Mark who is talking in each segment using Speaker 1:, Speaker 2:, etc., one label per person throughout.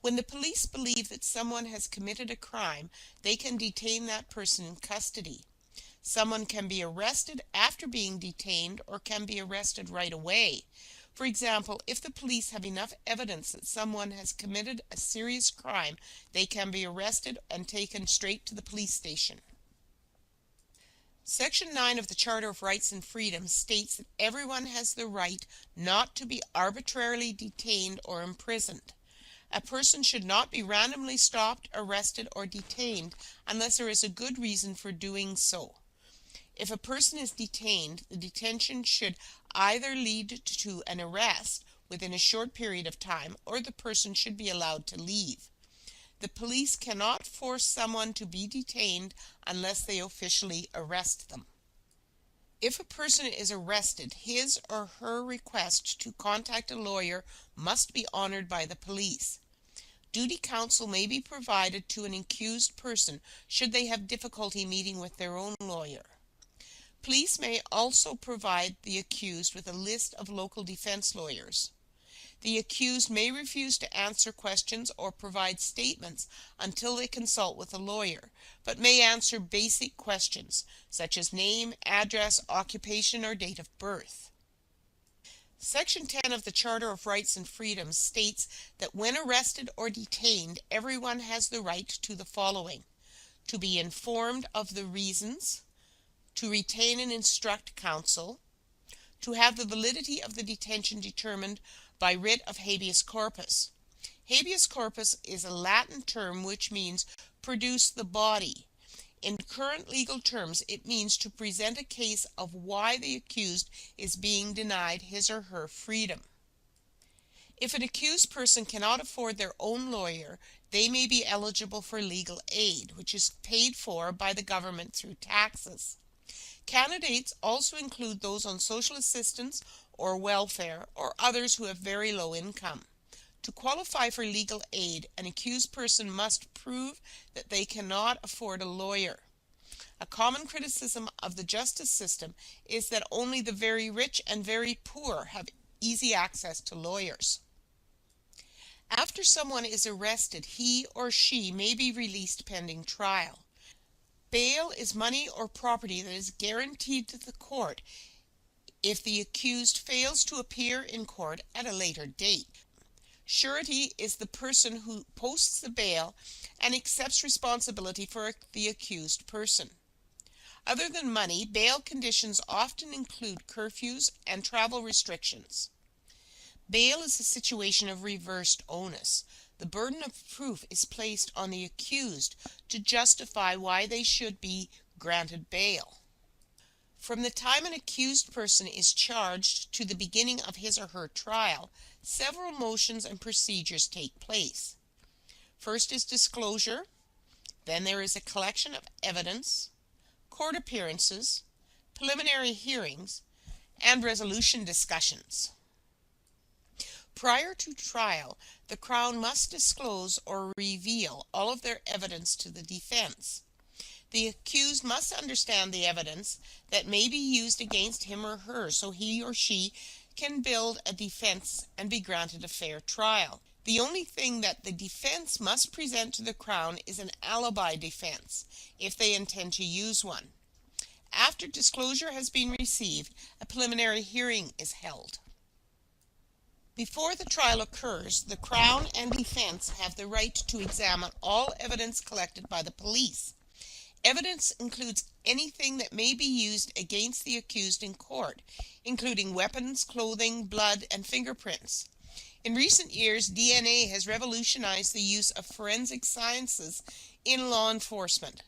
Speaker 1: When the police believe that someone has committed a crime, they can detain that person in custody. Someone can be arrested after being detained or can be arrested right away. For example, if the police have enough evidence that someone has committed a serious crime, they can be arrested and taken straight to the police station. Section 9 of the Charter of Rights and Freedoms states that everyone has the right not to be arbitrarily detained or imprisoned. A person should not be randomly stopped, arrested, or detained unless there is a good reason for doing so. If a person is detained, the detention should either lead to an arrest within a short period of time or the person should be allowed to leave. The police cannot force someone to be detained unless they officially arrest them. If a person is arrested, his or her request to contact a lawyer must be honored by the police. Duty counsel may be provided to an accused person should they have difficulty meeting with their own lawyer. Police may also provide the accused with a list of local defense lawyers. The accused may refuse to answer questions or provide statements until they consult with a lawyer, but may answer basic questions such as name, address, occupation, or date of birth. Section 10 of the Charter of Rights and Freedoms states that when arrested or detained, everyone has the right to the following: to be informed of the reasons, to retain and instruct counsel, to have the validity of the detention determined by writ of habeas corpus. Habeas corpus is a Latin term which means produce the body. In current legal terms, it means to present a case of why the accused is being denied his or her freedom. If an accused person cannot afford their own lawyer, they may be eligible for legal aid, which is paid for by the government through taxes. Candidates also include those on social assistance or welfare or others who have very low income. To qualify for legal aid, an accused person must prove that they cannot afford a lawyer. A common criticism of the justice system is that only the very rich and very poor have easy access to lawyers. After someone is arrested, he or she may be released pending trial. Bail is money or property that is guaranteed to the court if the accused fails to appear in court at a later date. Surety is the person who posts the bail and accepts responsibility for the accused person. Other than money, bail conditions often include curfews and travel restrictions. Bail is a situation of reversed onus. The burden of proof is placed on the accused to justify why they should be granted bail. From the time an accused person is charged to the beginning of his or her trial, several motions and procedures take place. First is disclosure, then there is a collection of evidence, court appearances, preliminary hearings, and resolution discussions. Prior to trial, the Crown must disclose or reveal all of their evidence to the defense. The accused must understand the evidence that may be used against him or her so he or she can build a defense and be granted a fair trial. The only thing that the defense must present to the Crown is an alibi defense, if they intend to use one. After disclosure has been received, a preliminary hearing is held. Before the trial occurs, the Crown and defense have the right to examine all evidence collected by the police. Evidence includes anything that may be used against the accused in court, including weapons, clothing, blood, and fingerprints. In recent years, DNA has revolutionized the use of forensic sciences in law enforcement.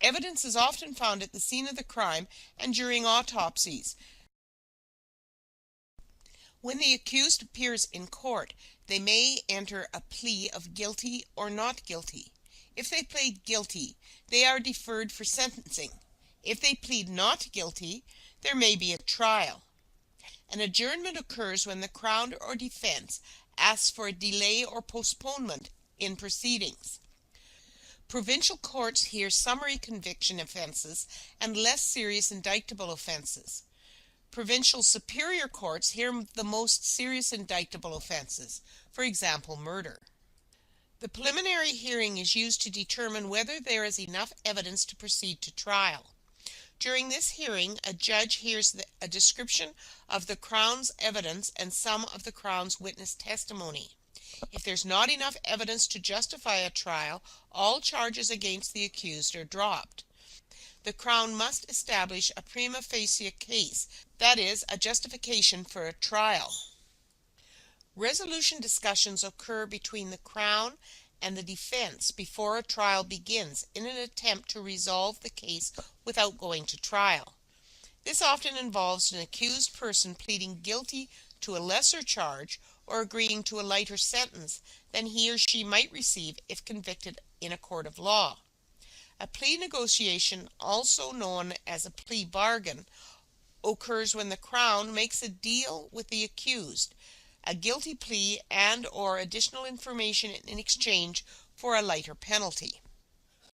Speaker 1: Evidence is often found at the scene of the crime and during autopsies. When the accused appears in court, they may enter a plea of guilty or not guilty. If they plead guilty, they are deferred for sentencing. If they plead not guilty, there may be a trial. An adjournment occurs when the Crown or defense asks for a delay or postponement in proceedings. Provincial courts hear summary conviction offenses and less serious indictable offenses. Provincial superior courts hear the most serious indictable offenses, for example, murder. The preliminary hearing is used to determine whether there is enough evidence to proceed to trial. During this hearing, a judge hears a description of the Crown's evidence and some of the Crown's witness testimony. If there's not enough evidence to justify a trial, all charges against the accused are dropped. The Crown must establish a prima facie case, that is, a justification for a trial. Resolution discussions occur between the Crown and the defense before a trial begins in an attempt to resolve the case without going to trial. This often involves an accused person pleading guilty to a lesser charge or agreeing to a lighter sentence than he or she might receive if convicted in a court of law. A plea negotiation, also known as a plea bargain, occurs when the Crown makes a deal with the accused, a guilty plea and or additional information in exchange for a lighter penalty.